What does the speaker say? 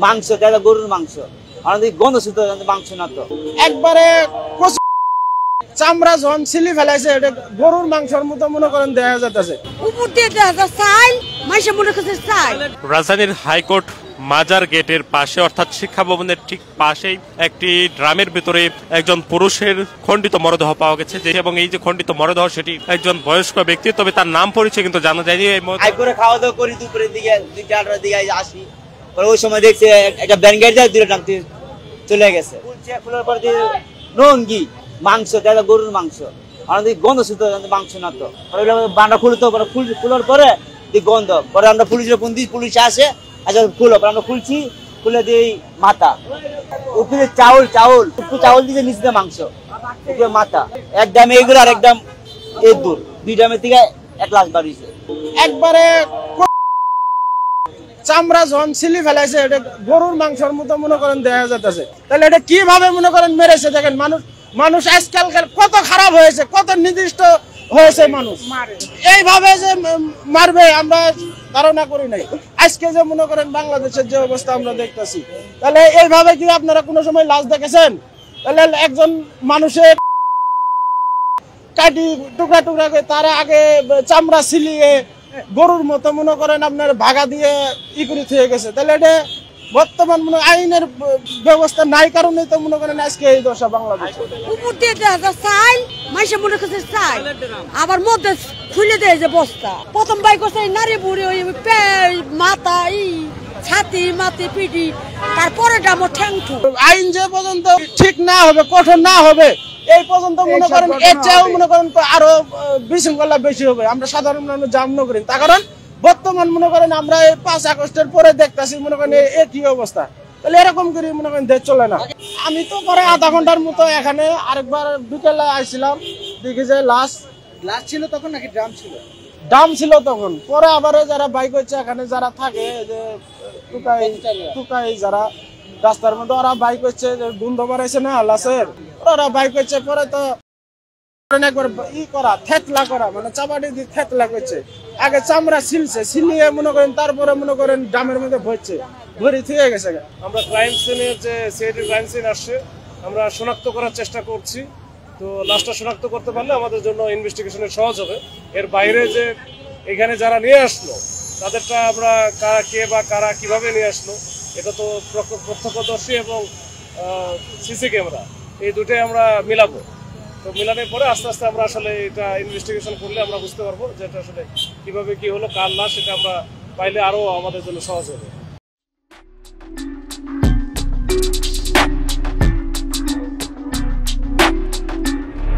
মাংস এটা গরুর মাংস, আমাদের গন্ধ শুধু মাংস না তো একবারে চামড়া যখন ছিলি ফেলাইছে এটা গরুর মাংসের মতো মনে করেন দেখা যাচ্ছে। উপর দিয়ে দেখা যায় চাল, মাইসে মনে করছে চাল। রাজধানীর হাইকোর্ট মাজার গেটের পাশে অর্থাৎ শিক্ষা ভবনের ঠিক পাশেই একটি ড্রামের ভিতরে একজন পুরুষের খণ্ডিত মরদেহ পাওয়া গেছে, এবং এই যে খণ্ডিত মরদেহ সেটি একজন বয়স্ক ব্যক্তি, তবে তার নাম পরিচয় কিন্তু জানা যায়নি। করে খাওয়া দাওয়া করি দুপুরের দিকে 2-4টার দিকে আসি, ওই সময় দেখছি একটা ব্যান গাড়ি যায় দূরে টানতে চলে গেছে। খোলার পর নঙ্গি মাংস এটা গরুর মাংস, আমাদের গন্ধ শুধু মাংস না তো বান্ডা খুলতো, খোলার পরে গন্ধ, পরে আমরা পুলিশের ফোন দিই, পুলিশ আসে, আচ্ছা খুলো, আমরা খুলছি, খুলে দিই মাথা, উপরে চাউল দিয়ে নিচে মাংস, উপরে মাথা, এক দামে এগুলো আর এক দাম এর দূর, 2 দামের থেকে 1 লাখ বাড়িয়েছে। একবারে চামড়া যখন ছিলি ফেলাইছে এটা গরুর মাংসের মতো মনে করেন দেখা যাচ্ছে। তাহলে এটা কিভাবে মনে করেন মেরেছে দেখেন। মানুষ আজকালকার কত খারাপ হয়েছে, কত নির্দিষ্ট হয়েছে মানুষ, এইভাবে যে মারবে আমরা ধারণা করি নাই। আজকে যে মনে করেন বাংলাদেশের যে অবস্থা আমরা দেখতেছি, তাহলে এইভাবে কি আপনারা কোনো সময় লাশ দেখেছেন? তাহলে একজন মানুষের কাটি টুকরা টুকরা করে তারা আগে চামড়া ছিলিয়ে গরুর মতো মনে করেন আপনার ভাগা দিয়ে করে থয়ে গেছে। তাহলে এটা বর্তমান মনে আইনের ব্যবস্থা নাই কারণে তো মনে করেন আজকে এই দশা বাংলাদেশ। উপর দিয়ে দেখা যায় চাল, মাইসে মনে করছে চাল, আবার মধ্যে খুলে দেয় যে বস্তা। প্রথম বাই করছে নারী বুড়ি, ওই মাথা, ছাতি মাতি পিটি, তারপরে আমার ঠ্যাংঠু। আইন যে পর্যন্ত ঠিক না হবে, কঠোর না হবে, এই পর্যন্ত মনে করেন এর চেয়েও মনে করেন আরো বিশৃঙ্খলা বেশি হবে। আমরা সাধারণ মানুষ যা মনে করি, তার কারণ বর্তমান মনে করেন আমরা এই 5 আগস্টের পরে দেখতেছি মনে করেন একই অবস্থা। তাহলে এরকম করে মনে করেন দেশ চলে না। আমি তো পরে আধা ঘন্টার মতো এখানে আরেকবার বিকেলে আসছিলাম, দেখি যে লাশ ছিল তখন নাকি ড্রাম ছিল তখন। পরে আবার যারা বাইক হচ্ছে এখানে যারা থাকে যে টুকাই যারা রাস্তার মধ্যে, ওরা বাইক হচ্ছে গন্ধ বাড়াইছে না লাশের, ওরা বাইক হচ্ছে পরে তো একবার থেতলা করা মানে চাপাটি দিয়ে থেতলা করছে। আগে চামড়া ছিলিয়ে মনে করেন তারপরে মনে করেন ড্রামের মধ্যে ভরছে, ভরি থুয়ে গেছে। আমরা ক্রাইম সিনের যে সিআইডি ক্রাইম সিন আসছে, আমরা শনাক্ত করার চেষ্টা করছি। তো লাশটা শনাক্ত করতে পারলে আমাদের জন্য ইনভেস্টিগেশনে সহজ হবে। এর বাইরে যে এখানে যারা নিয়ে আসলো তাদেরটা আমরা কারা কিভাবে নিয়ে আসলো, এটা তো প্রত্যক্ষদর্শী এবং সিসি ক্যামেরা এই দুটোই আমরা মিলাবো। তো মিলানোর পরে আস্তে আস্তে আমরা আসলে এটা ইনভেস্টিগেশন করলে আমরা বুঝতে পারবো যে এটা আসলে কিভাবে কি হলো, কার লাশ, সেটা আমরা পাইলে আরো আমাদের জন্য সহজ হবে।